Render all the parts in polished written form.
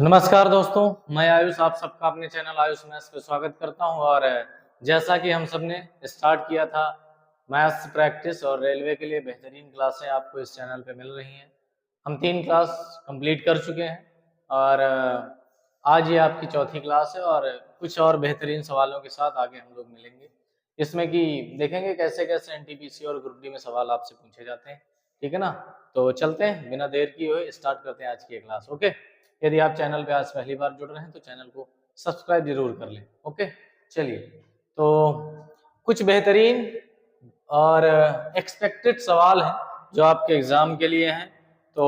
तो नमस्कार दोस्तों, मैं आयुष आप सबका अपने चैनल आयुष मैथ्स पे स्वागत करता हूं। और जैसा कि हम सबने स्टार्ट किया था मैथ्स प्रैक्टिस और रेलवे के लिए बेहतरीन क्लासें आपको इस चैनल पे मिल रही हैं। हम 3 क्लास कंप्लीट कर चुके हैं और आज ये आपकी चौथी क्लास है और कुछ और बेहतरीन सवालों के साथ आगे हम लोग मिलेंगे। इसमें कि देखेंगे कैसे कैसे एनटीपीसी और ग्रुप डी में सवाल आपसे पूछे जाते हैं। ठीक है ना, तो चलते हैं बिना देर किए हुए स्टार्ट करते हैं आज की क्लास। ओके, यदि आप चैनल पे आज पहली बार जुड़ रहे हैं तो चैनल को सब्सक्राइब जरूर कर लें। ओके, चलिए तो कुछ बेहतरीन और एक्सपेक्टेड सवाल हैं जो आपके एग्जाम के लिए हैं। तो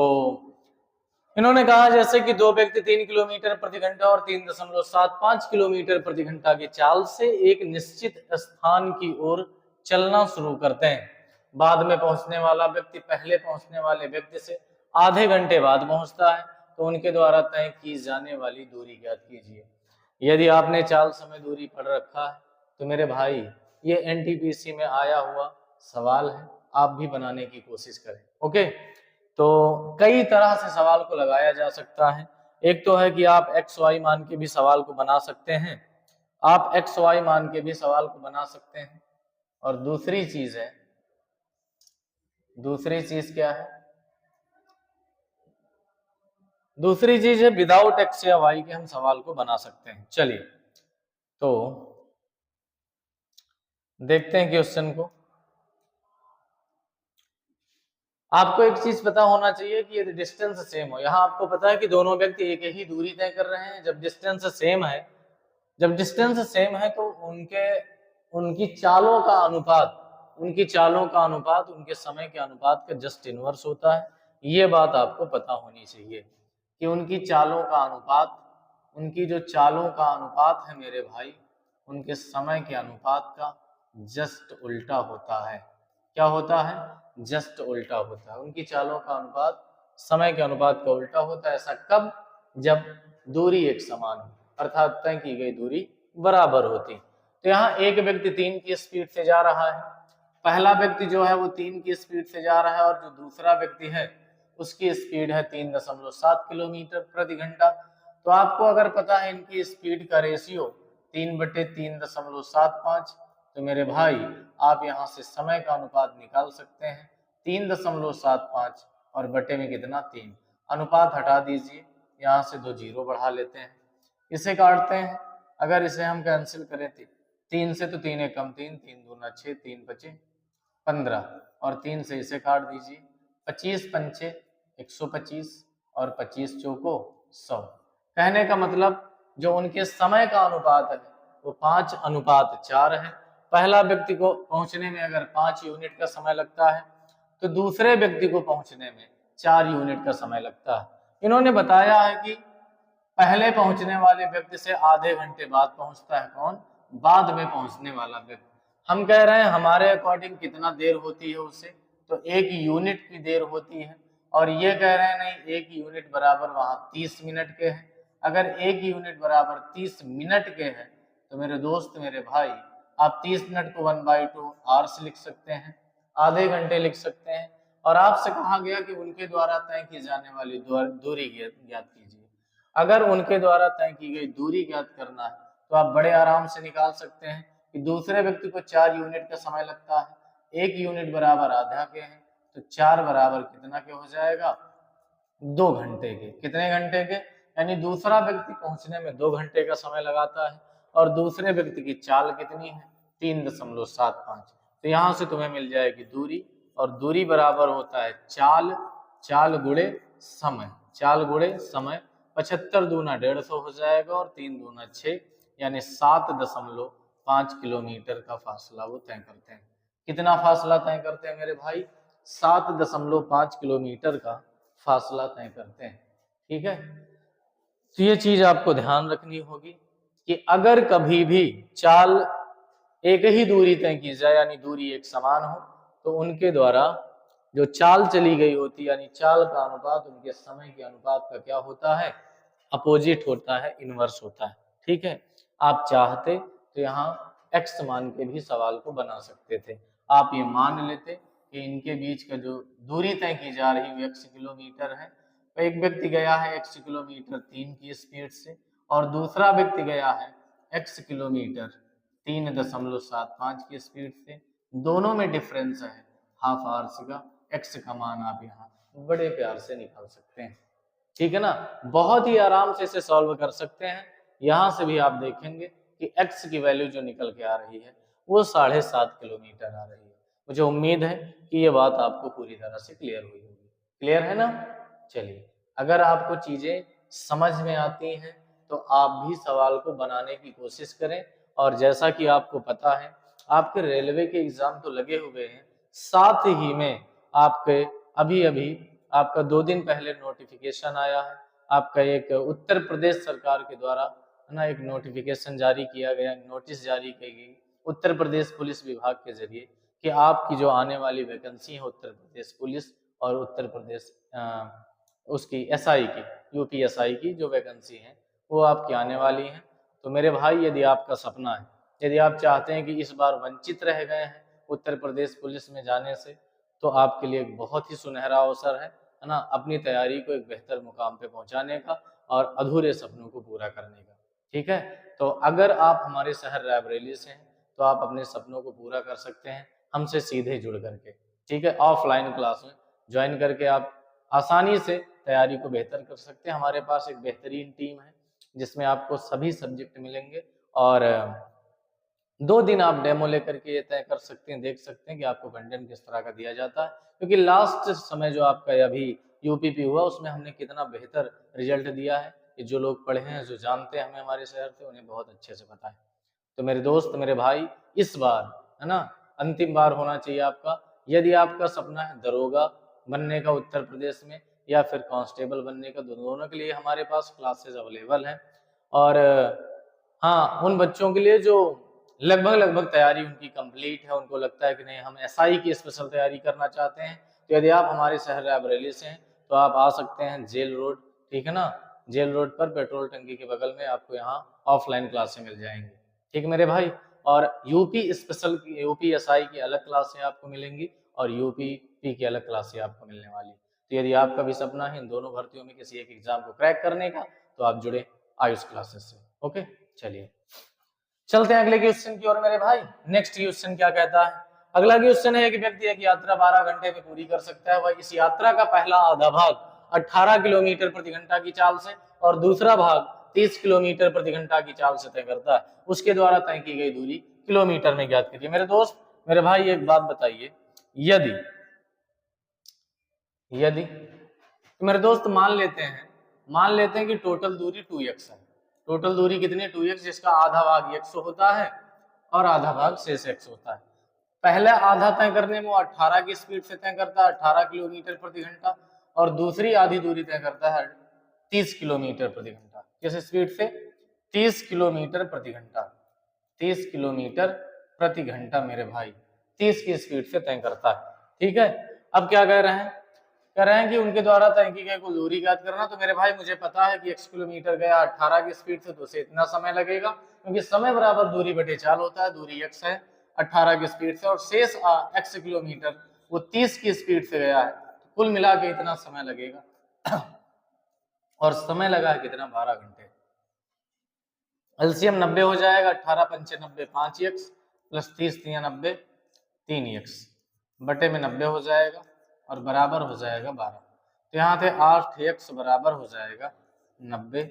इन्होंने कहा जैसे कि दो व्यक्ति 3 किलोमीटर प्रति घंटा और 3.75 किलोमीटर प्रति घंटा की चाल से एक निश्चित स्थान की ओर चलना शुरू करते हैं। बाद में पहुंचने वाला व्यक्ति पहले पहुंचने वाले व्यक्ति से आधे घंटे बाद पहुंचता है, तो उनके द्वारा तय की जाने वाली दूरी ज्ञात कीजिए। यदि आपने चाल समय दूरी पढ़ रखा है तो मेरे भाई ये एनटीपीसी में आया हुआ सवाल है, आप भी बनाने की कोशिश करें। ओके, तो कई तरह से सवाल को लगाया जा सकता है। एक तो है कि आप एक्स वाई मान के भी सवाल को बना सकते हैं, आप एक्स वाई मान के भी सवाल को बना सकते हैं। और दूसरी चीज क्या है? दूसरी चीज है विदाउट एक्स या वाई के हम सवाल को बना सकते हैं। चलिए तो देखते हैं क्वेश्चन को। आपको एक चीज पता होना चाहिए कि यदि डिस्टेंस सेम हो, यहाँ आपको पता है कि दोनों व्यक्ति एक ही दूरी तय कर रहे हैं। जब डिस्टेंस सेम है तो उनकी चालों का अनुपात उनके समय के अनुपात का जस्ट इनवर्स होता है। ये बात आपको पता होनी चाहिए कि उनकी जो चालों का अनुपात है मेरे भाई, उनके समय के अनुपात का जस्ट उल्टा होता है। क्या होता है? जस्ट उल्टा होता है। उनकी चालों का अनुपात समय के अनुपात का उल्टा होता है। ऐसा कब? जब दूरी एक समान हो, अर्थात तय की गई दूरी बराबर होती। तो यहाँ एक व्यक्ति 3 की स्पीड से जा रहा है, पहला व्यक्ति जो है वो 3 की स्पीड से जा रहा है और जो दूसरा व्यक्ति है उसकी स्पीड है 3.7 किलोमीटर प्रति घंटा। तो आपको अगर पता है इनकी स्पीड का रेशियो 3/3.75, तो मेरे भाई आप यहाँ से समय का अनुपात निकाल सकते हैं। 3.75 और बटे में कितना? 3। अनुपात हटा दीजिए, यहाँ से 2 जीरो बढ़ा लेते हैं, इसे काटते हैं। अगर इसे हम कैंसिल करें 3 से तो 3 एक कम 3, 3 दूना 6, 3 बचे 15 और 3 से इसे काट दीजिए। 25 पंचे 125 और 25 चौको 100। कहने का मतलब जो उनके समय का अनुपात है वो 5:4 है। पहला व्यक्ति को पहुंचने में अगर 5 यूनिट का समय लगता है तो दूसरे व्यक्ति को पहुंचने में 4 यूनिट का समय लगता है। इन्होंने बताया है कि पहले पहुंचने वाले व्यक्ति से आधे घंटे बाद पहुंचता है। कौन? बाद में पहुंचने वाला व्यक्ति। हम कह रहे हैं हमारे अकॉर्डिंग कितना देर होती है उससे, तो 1 यूनिट की देर होती है। और ये कह रहे हैं नहीं 1 यूनिट बराबर वहां 30 मिनट के हैं। अगर 1 यूनिट बराबर 30 मिनट के हैं तो मेरे दोस्त मेरे भाई आप 30 मिनट को 1/2 आवर्स लिख सकते हैं, आधे घंटे लिख सकते हैं। और आपसे कहा गया कि उनके द्वारा तय की जाने वाली दूरी ज्ञात कीजिए। अगर उनके द्वारा तय की गई दूरी ज्ञात करना है तो आप बड़े आराम से निकाल सकते हैं कि दूसरे व्यक्ति को 4 यूनिट का समय लगता है, 1 यूनिट बराबर आधा के हैं, तो 4 बराबर कितना के हो जाएगा? 2 घंटे के। कितने घंटे के? यानी दूसरा व्यक्ति पहुंचने में 2 घंटे का समय लगाता है और दूसरे व्यक्ति की चाल कितनी है? 3.75। तो यहाँ से तुम्हें मिल जाएगी दूरी, और दूरी बराबर होता है चाल गुणे समय। 75 दूना 150 हो जाएगा और 3 दूना 6, यानी 7.5 किलोमीटर का फासला वो तय करते हैं। कितना फासला तय करते हैं मेरे भाई? 7.5 किलोमीटर का फासला तय करते हैं। ठीक है, तो ये चीज आपको ध्यान रखनी होगी कि अगर कभी भी चाल एक ही दूरी तय की जाए यानी दूरी एक समान हो, तो उनके द्वारा जो चाल चली गई होती यानी चाल का अनुपात उनके समय के अनुपात का क्या होता है? अपोजिट होता है, इनवर्स होता है। ठीक है, आप चाहते तो यहाँ x मान के भी सवाल को बना सकते थे। आप ये मान लेते कि इनके बीच का जो दूरी तय की जा रही है x किलोमीटर है, तो एक व्यक्ति गया है x किलोमीटर 3 की स्पीड से और दूसरा व्यक्ति गया है x किलोमीटर 3.75 की स्पीड से। दोनों में डिफरेंस है हाफ आवर्स का। x का मान आप यहाँ बड़े प्यार से निकाल सकते हैं, ठीक है ना। बहुत ही आराम से इसे सॉल्व कर सकते हैं। यहाँ से भी आप देखेंगे कि x की वैल्यू जो निकल के आ रही है वो 7.5 किलोमीटर आ रही है। मुझे उम्मीद है कि ये बात आपको पूरी तरह से क्लियर हुई होगी। क्लियर है ना। चलिए, अगर आपको चीजें समझ में आती हैं तो आप भी सवाल को बनाने की कोशिश करें। और जैसा कि आपको पता है आपके रेलवे के एग्जाम तो लगे हुए हैं, साथ ही में आपके अभी अभी आपका 2 दिन पहले नोटिफिकेशन आया है। आपका एक उत्तर प्रदेश सरकार के द्वारा है ना एक नोटिफिकेशन जारी किया गया, नोटिस जारी की गई उत्तर प्रदेश पुलिस विभाग के जरिए कि आपकी जो आने वाली वैकेंसी है उत्तर प्रदेश पुलिस और उत्तर प्रदेश उसकी एसआई की, यूपी एसआई की जो वैकेंसी है वो आपकी आने वाली है। तो मेरे भाई, यदि आपका सपना है, यदि आप चाहते हैं कि इस बार वंचित रह गए हैं उत्तर प्रदेश पुलिस में जाने से, तो आपके लिए एक बहुत ही सुनहरा अवसर है ना, अपनी तैयारी को एक बेहतर मुकाम पे पहुंचाने का और अधूरे सपनों को पूरा करने का। ठीक है, तो अगर आप हमारे शहर रायबरेली से हैं तो आप अपने सपनों को पूरा कर सकते हैं हमसे सीधे जुड़ करके। ठीक है, ऑफलाइन क्लास में ज्वाइन करके आप आसानी से तैयारी को बेहतर कर सकते हैं। हमारे पास एक बेहतरीन टीम है जिसमें आपको सभी सब्जेक्ट मिलेंगे और 2 दिन आप डेमो लेकर के ये तय कर सकते हैं, देख सकते हैं कि आपको कंटेंट किस तरह का दिया जाता है। क्योंकि लास्ट समय जो आपका अभी यूपीपी हुआ उसमें हमने कितना बेहतर रिजल्ट दिया है, कि जो लोग पढ़े हैं, जो जानते हैं हमें हमारे शहर से, उन्हें बहुत अच्छे से पता है। तो मेरे दोस्त, मेरे भाई, इस बार है ना अंतिम बार होना चाहिए आपका। यदि आपका सपना है दरोगा बनने का उत्तर प्रदेश में या फिर कांस्टेबल बनने का, दोनों के लिए हमारे पास क्लासेस अवेलेबल हैं। और हाँ, उन बच्चों के लिए जो लगभग तैयारी उनकी कंप्लीट है, उनको लगता है कि नहीं हम एसआई की स्पेशल तैयारी करना चाहते हैं, तो यदि आप हमारे शहर रायबरेली से हैं तो आप आ सकते हैं जेल रोड। ठीक है ना, जेल रोड पर पेट्रोल टंकी के बगल में आपको यहाँ ऑफलाइन क्लासें मिल जाएंगी। ठीक है मेरे भाई, और यूपी स्पेशल की, यूपी एसआई की अलग क्लासें आपको मिलेंगी और यूपी पी की अलग क्लासें आपको मिलने वाली। तो यदि आपका भी सपना है इन दोनों भर्तियों में किसी एक एग्जाम को क्रैक करने का, तो आप जुड़े आयुष क्लासेस से। ओके, चलिए चलते हैं अगले क्वेश्चन की ओर मेरे भाई। नेक्स्ट क्वेश्चन क्या कहता है? अगला क्वेश्चन है, एक व्यक्ति एक यात्रा 12 घंटे में पूरी कर सकता है। वह इस यात्रा का पहला आधा भाग 18 किलोमीटर प्रति घंटा की चाल से और दूसरा भाग 30 किलोमीटर प्रति घंटा की चाल से तय करता है। उसके द्वारा तय की गई दूरी किलोमीटर में ज्ञात करिए। मेरे दोस्त, मेरे भाई, एक बात बताइए, यदि यदि तो मेरे दोस्त मान लेते हैं कि टोटल दूरी 2x है। टोटल दूरी कितनी? 2x, जिसका आधा भाग x होता है और आधा भाग शेष x होता है। पहले आधा तय करने में वो 18 की स्पीड से तय करता है, 18 किलोमीटर प्रति घंटा, और दूसरी आधी दूरी तय करता है 30 किलोमीटर प्रति घंटा। किस स्पीड से? 30 किलोमीटर प्रति घंटा। 30 किलोमीटर प्रति घंटा मेरे भाई 30 की स्पीड से तय करता है। ठीक है, अब क्या कह रहे हैं कि उनके द्वारा तय की गई कुल दूरी ज्ञात करना। तो मेरे भाई, मुझे पता है कि x किलोमीटर गया 18 की स्पीड से, तो उसे इतना समय लगेगा, क्योंकि समय बराबर दूरी बटे चाल होता है। दूरी x है 18 की स्पीड से और शेष x किलोमीटर वो 30 की स्पीड से गया है, तो कुल मिला के इतना समय लगेगा। और समय लगा है कितना? 12 घंटे। एलसीएम 90 हो जाएगा, 18 पंचे 90 5x प्लस 30 3 90 3x बटे में 90 हो जाएगा और बराबर हो जाएगा 12। तो यहाँ थे 8x बराबर हो जाएगा 90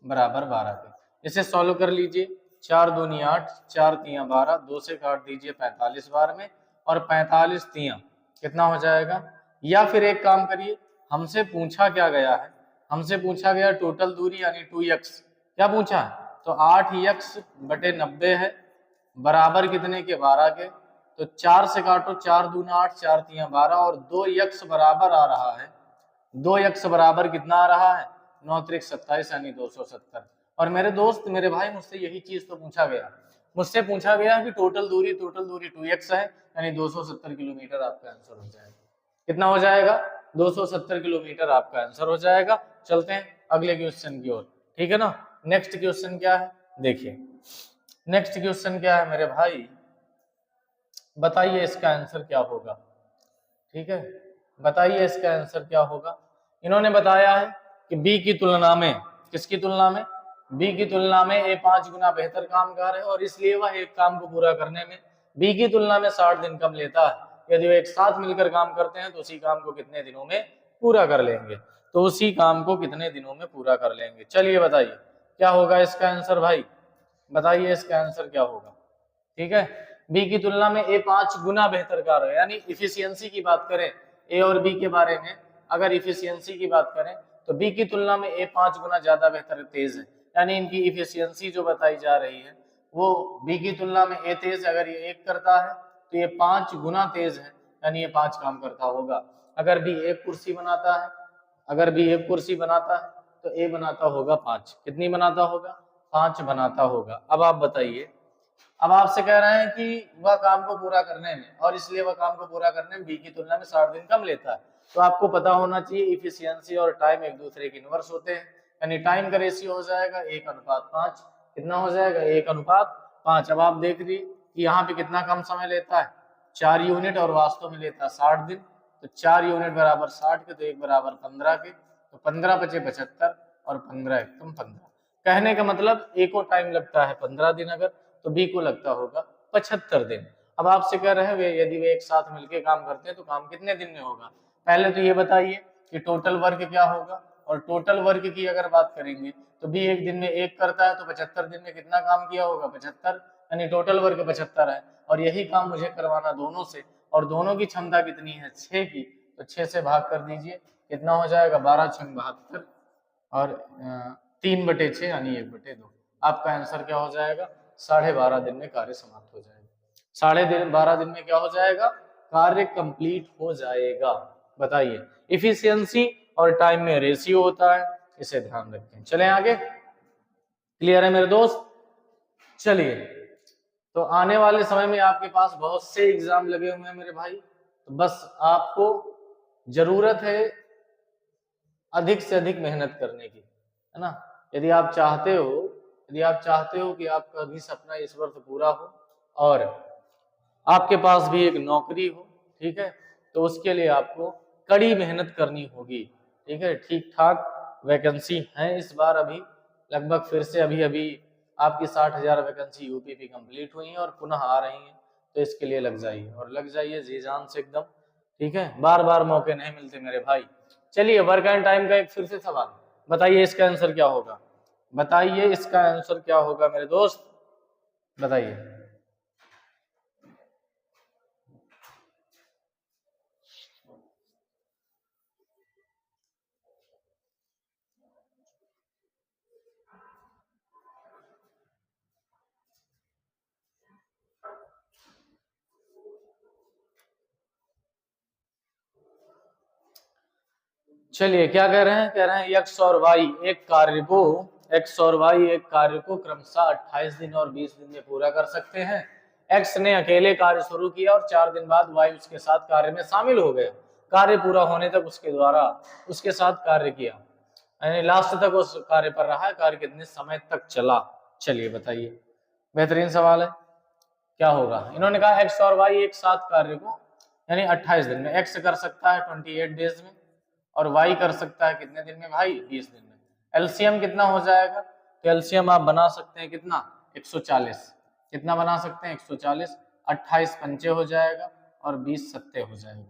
बराबर 12 के। इसे सॉल्व कर लीजिए, 4 दूनी 8, 4 तियां 12, 2 से काट दीजिए 45 बार में, और 45 तियां कितना हो जाएगा? या फिर एक काम करिए, हमसे पूछा क्या गया है? हमसे पूछा गया टोटल दूरी यानी 2x। क्या पूछा है? तो 8x बटे 90 है, बराबर कितने के? 12 के। तो 4 से काटो, 4 दूना 8, 4 तियां 12, और 2x बराबर आ रहा है, 2x बराबर कितना आ रहा है? 9 त्रिक 27 यानी 270। और मेरे दोस्त, मेरे भाई, मुझसे यही चीज तो पूछा गया। मुझसे पूछा गया कि टोटल दूरी 2x है, यानी 270 किलोमीटर आपका आंसर हो जाएगा। कितना हो जाएगा? 270 किलोमीटर आपका आंसर हो जाएगा। चलते हैं अगले क्वेश्चन की ओर। ठीक है ना, नेक्स्ट क्वेश्चन क्या है देखिए। नेक्स्ट क्वेश्चन क्या है मेरे भाई, बताइए इसका आंसर क्या होगा। ठीक है, बताइए इसका आंसर क्या होगा। इन्होंने बताया है कि बी की तुलना में, किसकी तुलना में, बी की तुलना में ए 5 गुना बेहतर कामगार है और इसलिए वह एक काम को पूरा करने में बी की तुलना में 60 दिन कम लेता है। यदि वो एक साथ मिलकर काम करते हैं तो उसी काम को कितने दिनों में पूरा कर लेंगे, तो उसी काम को कितने दिनों में पूरा कर लेंगे। चलिए बताइए क्या होगा इसका आंसर भाई, बताइए इसका आंसर क्या होगा। ठीक है, बी की तुलना में ए 5 गुना बेहतर कार्य है, यानी इफिशियंसी की बात करें ए और बी के बारे में, अगर इफिशियंसी की बात करें तो बी की तुलना में ए 5 गुना ज्यादा बेहतर तेज है, यानी इनकी इफिशियंसी जो बताई जा रही है वो बी की तुलना में ए तेज, अगर ये 1 करता है तो ये 5 गुना तेज है, यानी ये 5 काम करता होगा। अगर बी एक कुर्सी बनाता है, अगर बी एक कुर्सी बनाता है तो ए बनाता होगा 5, कितनी बनाता होगा, 5 बनाता होगा। अब आप बताइए, अब आपसे कह रहे हैं कि वह काम को पूरा करने में, और इसलिए वह काम को पूरा करने में बी की तुलना में 60 दिन कम लेता है, तो आपको पता होना चाहिए इफिशियंसी और टाइम एक दूसरे के इनवर्स होते हैं, यानी टाइम का रेशियो हो जाएगा 1:5। कितना हो जाएगा, 1:5। अब आप देख लीजिए कि यहाँ पे कितना कम समय लेता है, 4 यूनिट, और वास्तव में लेता है 60 दिन, तो 4 यूनिट बराबर 60 के, तो 1 बराबर 15 के, तो 15 बचे 75 और 15 एकम 15। कहने का मतलब ए को टाइम लगता है 15 दिन अगर, तो बी को लगता होगा 75 दिन। अब आपसे कह रहे हैं वे यदि वे एक साथ मिलकर काम करते हैं तो काम कितने दिन में होगा। पहले तो ये बताइए कि टोटल वर्क क्या होगा, और टोटल वर्क की अगर बात करेंगे तो बी एक दिन में 1 करता है, तो 75 दिन में कितना काम किया होगा, 75, यानी टोटल वर्क 75 है, और यही काम मुझे करवाना दोनों से, और दोनों की क्षमता कितनी है, 6 की, तो 6 से भाग कर दीजिए, कितना हो जाएगा, 12 छंग 72, और 3/6 यानी 1/2। आपका आंसर क्या हो जाएगा, 12.5 दिन में कार्य समाप्त हो जाएगा। 12.5 दिन में क्या हो जाएगा, कार्य कंप्लीट हो जाएगा। बताइए, इफिशियंसी और टाइम में रेशियो होता है, इसे ध्यान रखें। चलें आगे, क्लियर है मेरे दोस्त। चलिए, तो आने वाले समय में आपके पास बहुत से एग्जाम लगे हुए हैं मेरे भाई, तो बस आपको जरूरत है अधिक से अधिक मेहनत करने की, है ना। यदि आप चाहते हो कि आपका भी सपना इस वर्ष पूरा हो और आपके पास भी एक नौकरी हो, ठीक है, तो उसके लिए आपको कड़ी मेहनत करनी होगी। ठीक है, ठीक ठाक वैकेंसी है इस बार, अभी लगभग फिर से अभी आपकी 60,000 वैकेंसी यूपी की कंप्लीट हुई है और पुनः आ रही हैं, तो इसके लिए लग जाइए, और लग जाइए जी जान से एकदम। ठीक है, बार बार मौके नहीं मिलते मेरे भाई। चलिए, वर्क एंड टाइम का एक फिर से सवाल, बताइए इसका आंसर क्या होगा, बताइए इसका आंसर क्या होगा मेरे दोस्त, बताइए। चलिए, क्या कह रहे हैं, कह रहे हैं एक्स और वाई एक कार्य को क्रमशः 28 दिन और 20 दिन में पूरा कर सकते हैं। एक्स ने अकेले कार्य शुरू किया और 4 दिन बाद वाई उसके साथ कार्य में शामिल हो गया। कार्य पूरा होने तक उसके द्वारा उसके साथ कार्य किया, यानी लास्ट तक उस कार्य पर रहा। कार्य कितने समय तक चला, चलिए बताइए। बेहतरीन सवाल है, क्या होगा। इन्होंने कहा एक्स और वाई एक साथ कार्य को यानी 28 दिन में, एक्स कर सकता है 28 डेज में और वाई कर सकता है कितने दिन में भाई, 20 दिन में। एलसीएम कितना हो जाएगा, तो एलसीएम आप बना सकते हैं कितना, 140। कितना बना सकते हैं, 140। 28 पंचे हो जाएगा और 20 सत्ते हो जाएगा,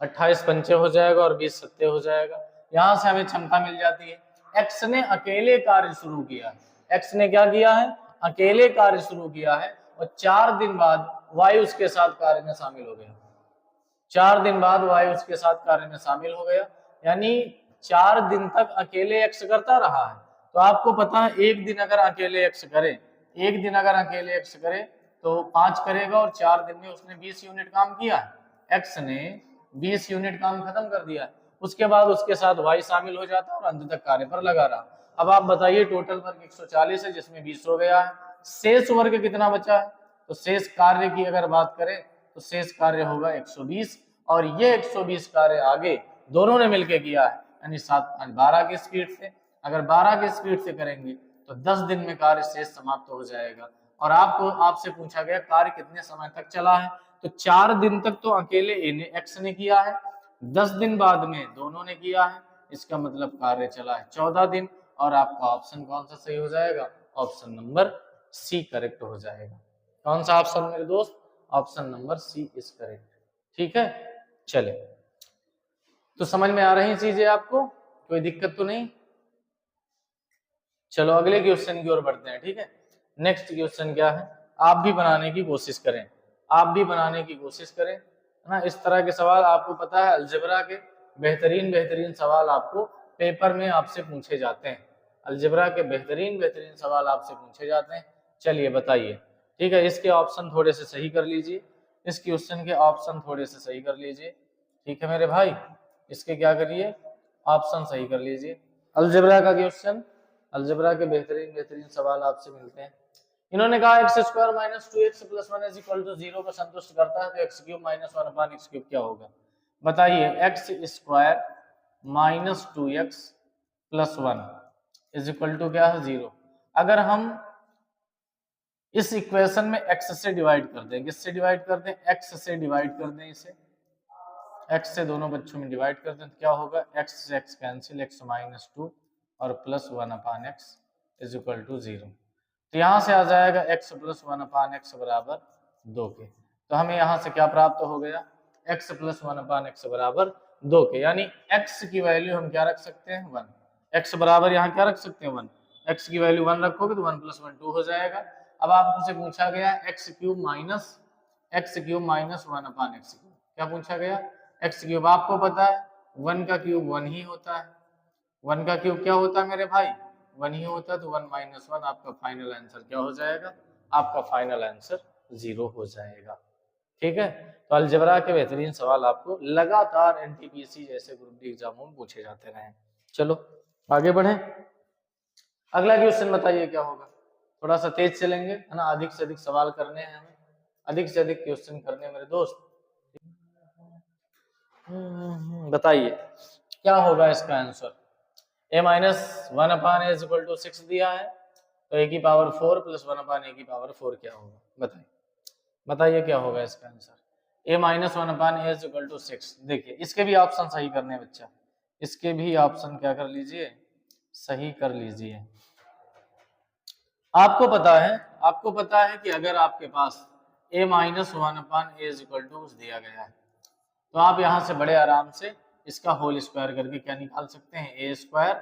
28 पंचे हो जाएगा और 20 सत्ते हो जाएगा। यहां से हमें क्षमता मिल जाती है। एक्स ने अकेले कार्य शुरू किया, एक्स ने क्या किया है, अकेले कार्य शुरू किया है, और 4 दिन बाद वाई उसके साथ कार्य में शामिल हो गया। 4 दिन बाद वाई उसके साथ कार्य में शामिल हो गया, यानी 4 दिन तक अकेले एक्स करता रहा है। तो आपको पता है एक दिन अगर अकेले एक्स करे, एक दिन अगर अकेले एक्स करे तो 5 करेगा, और 4 दिन में उसने 20 यूनिट काम किया है। एक्स ने 20 यूनिट काम खत्म कर दिया, उसके बाद उसके साथ वाई शामिल हो जाता है और अंत तक कार्य पर लगा रहा। अब आप बताइए, टोटल वर्क 140 है जिसमें 20 हो गया है, शेष वर्ग कितना बचा है, तो शेष कार्य की अगर बात करें तो शेष कार्य होगा 120, और ये 120 कार्य आगे दोनों ने मिलकर किया है, यानी 12 की स्पीड से। अगर 12 की स्पीड से करेंगे तो 10 दिन में कार्य शेष समाप्त हो जाएगा। और आपसे पूछा गया कार्य कितने समय तक चला है, तो 4 दिन तक तो अकेले एक्स ने किया है, 10 दिन बाद में दोनों ने किया है, इसका मतलब कार्य चला है 14 दिन, और आपका ऑप्शन कौन सा सही हो जाएगा? ऑप्शन नंबर सी करेक्ट हो जाएगा। कौन सा ऑप्शन मेरे दोस्त? Option number C is correct. ठीक है, चले, तो समझ में आ रही चीजें आपको, कोई दिक्कत तो नहीं? चलो अगले क्वेश्चन की ओर बढ़ते हैं। ठीक है, नेक्स्ट क्वेश्चन क्या है, आप भी बनाने की कोशिश करें, आप भी बनाने की कोशिश करें, है ना। इस तरह के सवाल आपको पता है अलजेब्रा के बेहतरीन बेहतरीन सवाल आपको पेपर में आपसे पूछे जाते हैं, अलजेब्रा के बेहतरीन बेहतरीन सवाल आपसे पूछे जाते हैं। चलिए बताइए, ठीक है, इसके ऑप्शन थोड़े से सही कर लीजिए, इस क्वेश्चन के ऑप्शन थोड़े से सही कर लीजिए। ठीक है मेरे भाई, इसके क्या करिए, ऑप्शन सही कर लीजिए। अलजेब्रा का क्वेश्चन, अलजेब्रा के बेहतरीन बेहतरीन सवाल आपसे मिलते हैं। इन्होंने कहा x square minus 2x plus 1 is equal to 0 को संतुष्ट करता है, तो x cube minus 1 upon x cube क्या होगा? बताइए, x square minus 2x plus 1 is equal to क्या है? 0। अगर हम इस इक्वेशन में x से डिवाइड कर दें, किससे डिवाइड कर दें? x से डिवाइड कर दें, इसे x से दोनों बच्चों में डिवाइड कर दें, तो क्या होगा? x से x कैंसिल, x माइनस 2 और plus 1 upon x is equal to 0। तो यहाँ से आ जाएगा x प्लस 1 अपान एक्स बराबर 2 के। तो हमें यहाँ से क्या प्राप्त हो गया? x प्लस 1 अपान एक्स बराबर 2 के, यानी x की वैल्यू हम क्या रख सकते हैं? 1। x बराबर यहाँ क्या रख सकते हैं? 1। x की वैल्यू 1 रखोगे तो 1 प्लस 1 2 हो जाएगा। अब आपसे पूछा गया एक्स क्यूब माइनस 1 अपान एक्स क्यूब, क्या पूछा गया? एक्स क्यूब आपको पता है 1 का क्यूब 1 ही होता है, 1 का क्यूब क्या होता है मेरे भाई? 1 ही होता है, तो 1 माइनस 1 आपका फाइनल आंसर क्या हो जाएगा? आपका फाइनल आंसर 0 हो जाएगा। ठीक है, तो अलजेब्रा के बेहतरीन सवाल आपको लगातार एनटीपीसी जैसे ग्रुप डी एग्जामों में पूछे जाते रहे। चलो आगे बढ़े, अगला क्वेश्चन बताइए क्या होगा? थोड़ा सा तेज चलेंगे, है ना, अधिक से अधिक सवाल करने हैं हमें, अधिक से अधिक क्वेश्चन करने हैं मेरे दोस्त। बताइए क्या होगा इसका answer? a minus 1 upon a is equal to 6 दिया है, तो a की पावर 4 प्लस 1 अपान ए की पावर 4 क्या होगा? बताइए, बताइए क्या होगा इसका answer? a minus 1 upon a is equal to 6। देखिए इसके भी ऑप्शन सही करने बच्चा, इसके भी ऑप्शन क्या कर लीजिए? सही कर लीजिए। आपको पता है, आपको पता है कि अगर आपके पास a minus 1 upon a is equal to दिया गया है, तो आप यहां से बड़े आराम से इसका होल स्क्वायर करके क्या निकाल सकते हैं? ए स्क्वायर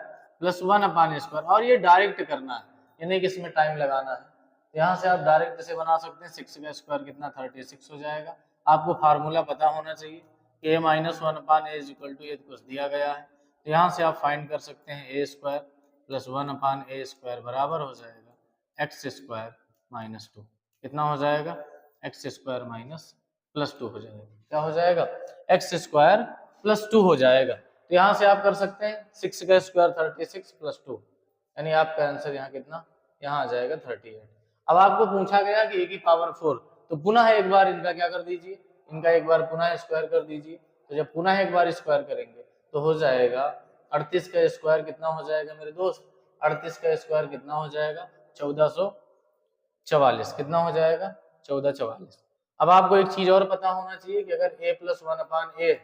प्लस 1 अपान ए स्क्वायर, और ये डायरेक्ट करना है, यानी कि इसमें टाइम लगाना है। तो यहाँ से आप डायरेक्ट इसे बना सकते हैं, 6 का स्क्वायर कितना? 36 हो जाएगा। आपको फार्मूला पता होना चाहिए कि a minus 1 upon a is equal to, ये कुछ दिया गया है, तो यहाँ से आप फाइंड कर सकते हैं ए स्क्वायर प्लस 1 अपान ए स्क्वायर बराबर हो जाएगा एक्स स्क्वायर माइनस 2। कितना हो जाएगा? एक्स स्क्वायर माइनस प्लस 2 हो जाएगा। क्या हो जाएगा? एक्स स्क्वायर प्लस 2 हो जाएगा। तो यहाँ से आप कर सकते हैं 6 का स्क्वायर 36 प्लस 2, यानी आपका आंसर यहाँ कितना? यहाँ आ जाएगा 38। अब आपको पूछा गया कि ए की पावर 4, तो पुनः एक बार इनका क्या कर दीजिए? इनका एक बार पुनः स्क्वायर कर दीजिए। तो जब पुनः एक बार स्क्वायर करेंगे तो हो जाएगा 38 का स्क्वायर कितना हो जाएगा मेरे दोस्त? 38 का स्क्वायर कितना हो जाएगा? 1444। कितना हो जाएगा? 1444। अब आपको एक चीज और पता होना चाहिए कि अगर a प्लस 1 अपान ए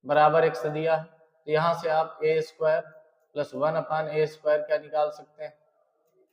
बराबर एक्स दिया है, तो यहाँ से आप ए स्क्वायर प्लस 1 अपान ए स्क्वायर क्या निकाल सकते हैं?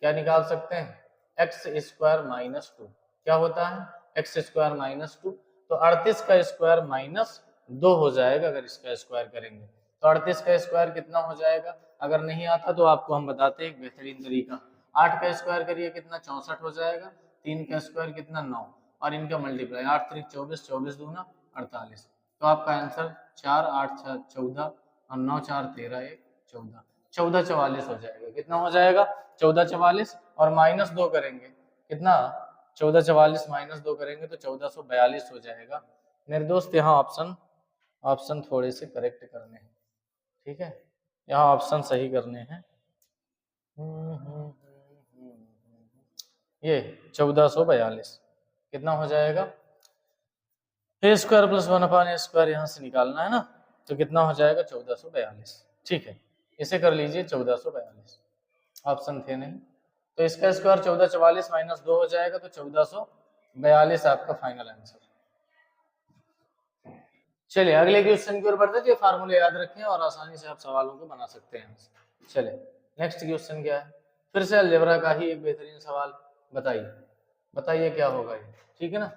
क्या निकाल सकते हैं? X square minus 2। क्या होता है? X square minus 2। तो 38 का स्क्वायर माइनस 2 हो जाएगा अगर इसका स्क्वायर करेंगे। तो 38 का स्क्वायर कितना हो जाएगा? अगर नहीं आता तो आपको हम बताते हैं एक बेहतरीन तरीका। 8 का स्क्वायर करिए कितना? 64 हो जाएगा। 3 का स्क्वायर कितना? 9, और इनका मल्टीप्लाई 8 3 24, 24 दूना 48। तो आपका आंसर 4 8 6 14 और 9 4 13 1 14, 1444 हो जाएगा। कितना हो जाएगा? 1444, और माइनस 2 करेंगे कितना? 1444 माइनस 2 करेंगे तो 1442 हो जाएगा। मेरे दोस्त यहाँ ऑप्शन थोड़े से करेक्ट करने हैं, ठीक है, यहाँ ऑप्शन सही करने हैं। ये 1442 कितना हो जाएगा? ए स्क्वायर प्लस 1 अपान ए स्क्वायर यहाँ से निकालना है ना, तो कितना हो जाएगा? 1442। ठीक है, इसे कर लीजिए 1442, ऑप्शन थे नहीं, तो इसका स्क्वायर 1444 माइनस 2 हो जाएगा, तो 1442 आपका फाइनल आंसर। चलिए अगले क्वेश्चन की ओर बढ़ते हैं। फार्मूले याद रखें और आसानी से आप सवालों को बना सकते हैं। चलिए नेक्स्ट क्वेश्चन क्या है, फिर से अलजेब्रा का ही एक बेहतरीन सवाल। बताइए बताइए क्या होगा ये, ठीक है ना,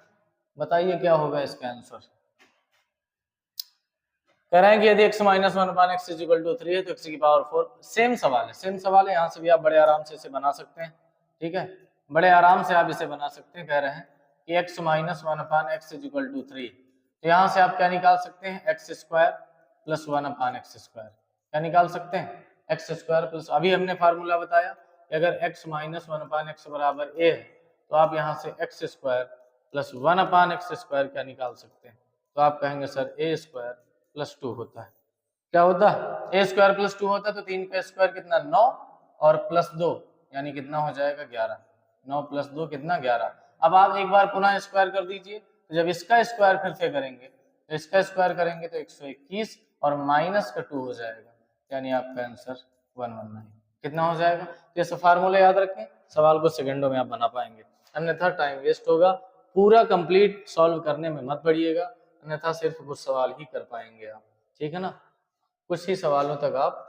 बताइए क्या होगा इसका आंसर। कह रहे हैं कि यदि x minus one upon x is equal to 3 है तो x की पावर 4। सेम सवाल है, सेम सवाल है, यहाँ से भी आप बड़े आराम से इसे बना सकते हैं, ठीक है, बड़े आराम से आप इसे बना सकते हैं। कह रहे हैं कि x minus one upon x is equal to 3, तो यहाँ से आप क्या निकाल सकते हैं, x square plus one upon x square. क्या निकाल सकते हैं, एक्स स्क्वायर प्लस, अभी हमने फार्मूला बताया कि अगर x minus one upon x बराबर a है तो आप यहाँ से x square plus one upon x square क्या निकाल सकते हैं, तो आप कहेंगे सर a स्क्वायर प्लस 2 होता है। क्या होता है, ए स्क्वायर प्लस 2 होता है, तो 3 का स्क्वायर कितना 9 और प्लस 2 यानी कितना हो जाएगा 11। 9 प्लस 2 कितना 11। अब आप एक बार पुनः स्क्वायर कर दीजिए, तो जब इसका स्क्वायर फिर से करेंगे तो इसका स्क्वायर करेंगे तो 121 और माइनस का 2 हो जाएगा, यानी आपका आंसर 119 कितना हो जाएगा। तो ये फार्मूला याद रखें, सवाल को सेकंडों में आप बना पाएंगे, अन्यथा टाइम वेस्ट होगा। पूरा कंप्लीट सॉल्व करने में मत पड़िएगा, अन्यथा सिर्फ कुछ सवाल ही कर पाएंगे आप, ठीक है ना, कुछ ही सवालों तक आप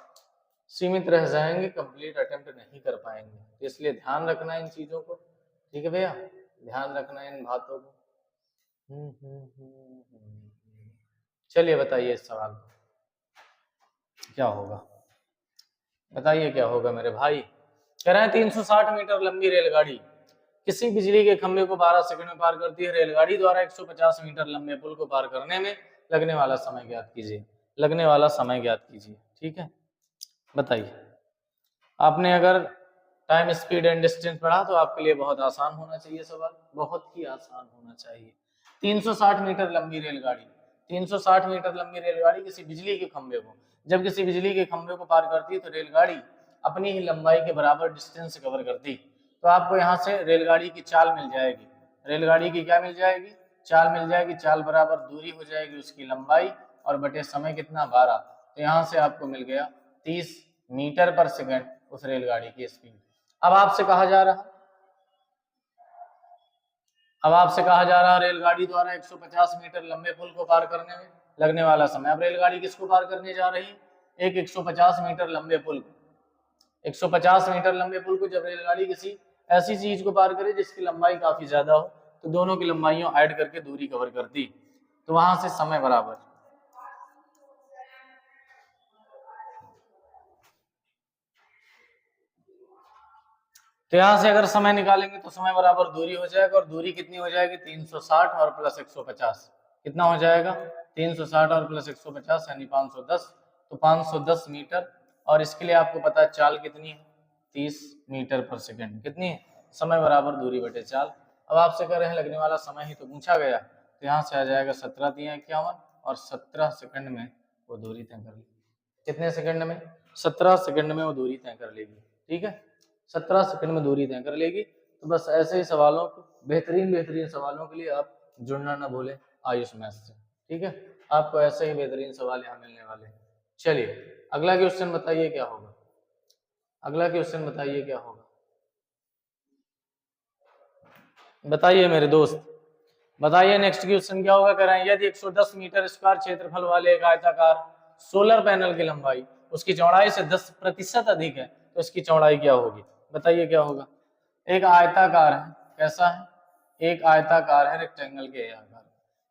सीमित रह जाएंगे, कंप्लीट अटेम्प्ट नहीं कर पाएंगे। इसलिए ध्यान रखना इन चीजों को, ठीक है भैया, ध्यान रखना इन बातों को। चलिए बताइए इस सवाल क्या होगा, बताइए क्या होगा मेरे भाई। कह रहे हैं 360 मीटर लंबी रेलगाड़ी किसी बिजली के खंभे को 12 सेकंड में पार करती है। रेलगाड़ी द्वारा 150 मीटर लंबे पुल को पार करने में लगने वाला समय ज्ञात कीजिए, लगने वाला समय ज्ञात कीजिए, ठीक है। बताइए, आपने अगर टाइम स्पीड एंड डिस्टेंस पढ़ा तो आपके लिए बहुत आसान होना चाहिए सवाल, बहुत ही आसान होना चाहिए। 360 मीटर लंबी रेलगाड़ी, 360 मीटर लंबी रेलगाड़ी किसी बिजली के खंभे को, जब किसी बिजली के खंभे को पार करती है तो रेलगाड़ी अपनी ही लंबाई के बराबर डिस्टेंस कवर करती, तो आपको यहाँ से रेलगाड़ी की चाल मिल जाएगी। रेलगाड़ी की क्या मिल जाएगी, चाल मिल जाएगी। चाल बराबर दूरी हो जाएगी उसकी लंबाई और बटे समय कितना 12, तो यहाँ से आपको मिल गया 30 मीटर पर सेकंड उस रेलगाड़ी की स्पीड। अब आपसे कहा जा रहा, अब आपसे कहा जा रहा रेलगाड़ी द्वारा 150 मीटर लंबे पुल को पार करने में लगने वाला समय। अब रेलगाड़ी किसको पार करने जा रही है, एक 150 मीटर लंबे पुल को, 150 मीटर लंबे पुल को जब रेलगाड़ी किसी ऐसी चीज को पार करे जिसकी लंबाई काफी ज्यादा हो, तो दोनों की लंबाइयों ऐड करके दूरी कवर करती, तो वहां से समय बराबर, तो यहां से अगर समय निकालेंगे तो समय बराबर दूरी हो जाएगा, और दूरी कितनी हो जाएगी 360 और प्लस 150, कितना हो जाएगा 360 और प्लस 150 यानी 510, तो 510 मीटर। और इसके लिए आपको पता है चाल कितनी है 30 मीटर पर सेकंड, कितनी है, समय बराबर दूरी बटे चाल। अब आपसे कह रहे हैं लगने वाला समय ही तो पूछा गया, तो यहाँ से आ जाएगा 17 दिया 51 और 17 सेकंड में वो दूरी तय कर लेगी। कितने सेकंड में, 17 सेकंड में वो दूरी तय कर लेगी, ठीक है, 17 सेकंड में दूरी तय कर लेगी। तो बस ऐसे ही सवालों को, बेहतरीन बेहतरीन सवालों के लिए आप जुड़ना ना भूलें आयुष मैथ से, ठीक है, आपको ऐसे ही बेहतरीन सवाल यहाँ मिलने वाले हैं। चलिए अगला क्वेश्चन बताइए क्या होगा, अगला क्वेश्चन बताइए क्या होगा, बताइए मेरे दोस्त, बताइए नेक्स्ट क्वेश्चन क्या होगा। कह रहे हैं यदि 110 मीटर स्क्वायर क्षेत्रफल वाले एक आयताकार सोलर पैनल की लंबाई उसकी चौड़ाई से 10% अधिक है तो इसकी चौड़ाई क्या होगी, बताइए क्या होगा। एक आयताकार है, कैसा है, एक आयताकार है रेक्टेंगल के आकार,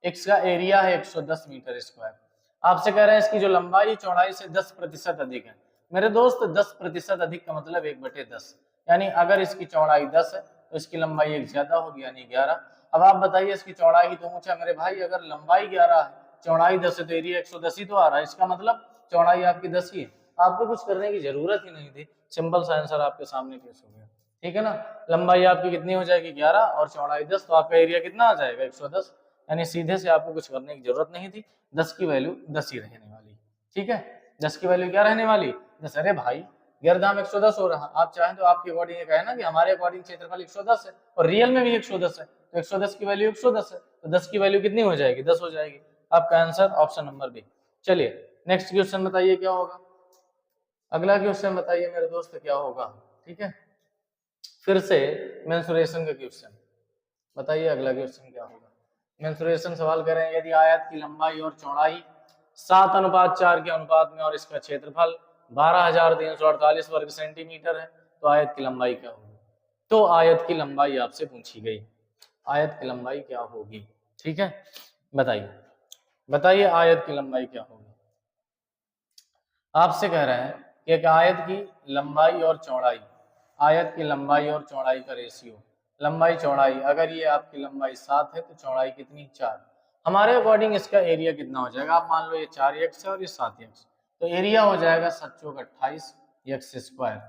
इसका एरिया है 110 मीटर स्क्वायर। आपसे कह रहे हैं इसकी जो लंबाई चौड़ाई से 10% अधिक है। मेरे दोस्त 10% अधिक का मतलब 1/10, यानी अगर इसकी चौड़ाई 10 है तो इसकी लंबाई एक ज्यादा होगी यानी 11। अब आप बताइए इसकी चौड़ाई ही तो पूछा मेरे भाई, अगर लंबाई 11 है चौड़ाई 10 है तो एरिया 110 ही तो आ रहा है, इसका मतलब चौड़ाई आपकी 10 ही है। आपको कुछ करने की जरूरत ही नहीं थी, सिंपल सा आंसर आपके सामने पेश हो गया, ठीक है ना। लंबाई आपकी कितनी हो जाएगी 11 और चौड़ाई 10, तो आपका एरिया कितना आ जाएगा 110, यानी सीधे से आपको कुछ करने की जरूरत नहीं थी, 10 की वैल्यू 10 ही रहने वाली, ठीक है, 10 की वैल्यू क्या रहने वाली 10। अरे भाई गर्दाम 110 हो रहा, आप चाहें तो आपके अकॉर्डिंग ये कहे ना कि हमारे अकॉर्डिंग क्षेत्रफल 110 है और रियल में भी 110 है, तो 110 की वैल्यू 110 है, तो 10 की वैल्यू कितनी हो जाएगी 10 हो जाएगी। आपका आंसर ऑप्शन नंबर बी। चलिए नेक्स्ट क्वेश्चन बताइए क्या होगा, अगला क्वेश्चन बताइए मेरे दोस्त क्या होगा, ठीक है, फिर से मेंसुरेशन का क्वेश्चन, बताइए अगला क्वेश्चन क्या होगा। मेंसुरेशन सवाल कर रहे हैं, यदि आयत की लंबाई और चौड़ाई 7:4 के अनुपात में और इसका क्षेत्रफल 12,348 वर्ग सेंटीमीटर है तो आयत की लंबाई क्या होगी। तो आयत की लंबाई आपसे पूछी गई, आयत की लंबाई क्या होगी। ठीक है, बताइए बताइए आयत की लंबाई क्या होगी। आपसे कह रहे हैं कि एक आयत की लंबाई और चौड़ाई, आयत की लंबाई और चौड़ाई का रेशियो, लंबाई चौड़ाई, अगर ये आपकी लंबाई 7 है तो चौड़ाई कितनी, 4। हमारे अकॉर्डिंग इसका एरिया कितना हो जाएगा, आप मान लो ये 4x है और ये 7x, तो एरिया हो जाएगा 7 चौक 28 x स्क्वायर,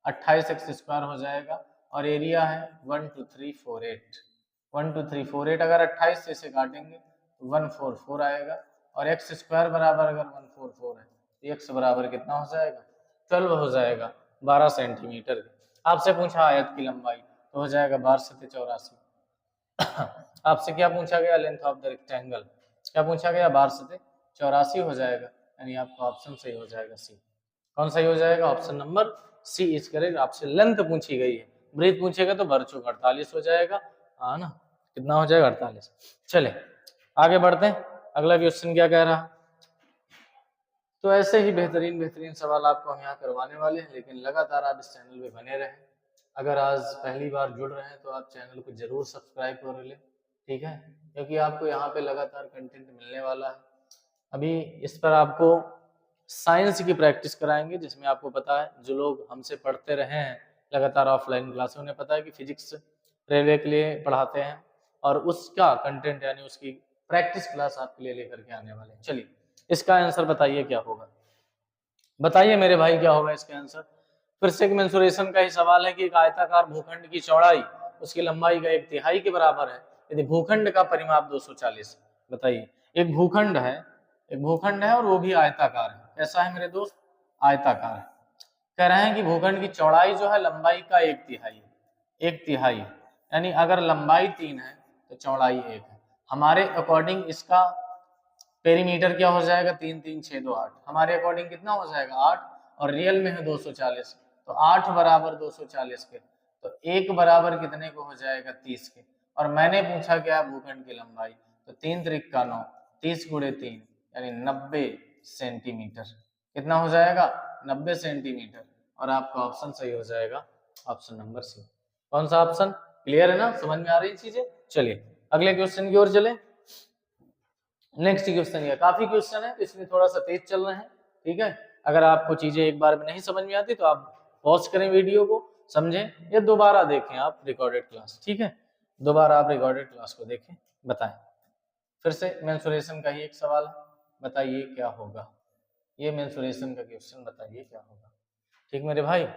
28x² हो जाएगा और एरिया है 12348, 12348। अगर 28 से इसे काटेंगे तो 144 आएगा और x स्क्वायर बराबर अगर 144 है तो x बराबर कितना हो जाएगा, 12 हो जाएगा, 12 सेंटीमीटर। आपसे पूछा आयत की लंबाई तो हो जाएगा 12×7=84। आपसे क्या पूछा गया, लेंथ ऑफ द रेक्टेंगल, क्या पूछा गया, 12×7=84 हो जाएगा, यानी आपका ऑप्शन सही हो जाएगा सी। कौन सही हो जाएगा, option number C is correct. आपसे लेंथ पूछी गई है, ब्रीथ पूछेगा तो 12×48 हो जाएगा, हाँ ना, कितना हो जाएगा 48। चले आगे बढ़ते हैं, अगला क्वेश्चन क्या कह रहा। तो ऐसे ही बेहतरीन बेहतरीन सवाल आपको हम यहाँ करवाने वाले हैं, लेकिन लगातार आप इस चैनल पे बने रहें। अगर आज पहली बार जुड़ रहे हैं तो आप चैनल को जरूर सब्सक्राइब कर लें, ठीक है, क्योंकि आपको यहाँ पे लगातार कंटेंट मिलने वाला है। अभी इस पर आपको साइंस की प्रैक्टिस कराएंगे, जिसमें आपको पता है जो लोग हमसे पढ़ते रहे हैं लगातार ऑफलाइन क्लास, उन्हें पता है कि फिजिक्स रेलवे के लिए पढ़ाते हैं और उसका कंटेंट यानी उसकी प्रैक्टिस क्लास आपके लिए लेकर के आने वाले हैं। चलिए इसका आंसर बताइए क्या होगा, बताइए मेरे भाई क्या होगा इसका आंसर। फिर से एक मेंसुरेशन का ही सवाल है कि एक आयताकार भूखंड की चौड़ाई उसकी लंबाई का 1/3 के बराबर है यदि भूखंड का परिमाप 240। बताइए एक भूखंड है, एक भूखंड है और वो भी आयताकार है, कैसा है मेरे दोस्त, आयताकार है। कह रहे हैं कि भूखंड की चौड़ाई जो है लंबाई का 1/3 है, 1/3, यानी अगर लंबाई 3 है तो चौड़ाई 1 है। हमारे अकॉर्डिंग इसका पेरीमीटर क्या हो जाएगा, 3 3 6 2 8, हमारे अकॉर्डिंग कितना हो जाएगा 8, और रियल में है 240, तो 8 बराबर 240 के, तो 1 बराबर कितने को हो जाएगा 30 के। और मैंने पूछा क्या भूखंड की लंबाई, तो 3 त्रिक का 9, 30×3 यानी 90 सेंटीमीटर, कितना हो जाएगा 90 सेंटीमीटर, और आपका ऑप्शन सही हो जाएगा ऑप्शन नंबर सी। कौन सा ऑप्शन, क्लियर है ना, समझ में आ रही चीजें। चलिए अगले क्वेश्चन की ओर चले। नेक्स्ट क्वेश्चन है, काफी क्वेश्चन है तो इसमें थोड़ा सा तेज चल रहे हैं, ठीक है। अगर आपको चीजें एक बार में नहीं समझ में आती तो आप पॉज करें वीडियो को, समझें या दोबारा देखें आप रिकॉर्डेड क्लास, ठीक है, दोबारा आप रिकॉर्डेड क्लास को देखें। बताएं फिर से मेंसुरेशन का ही एक सवाल है, बताइए क्या होगा, ये मेंसुरेशन का क्वेश्चन, बताइए क्या होगा, ठीक मेरे भाई।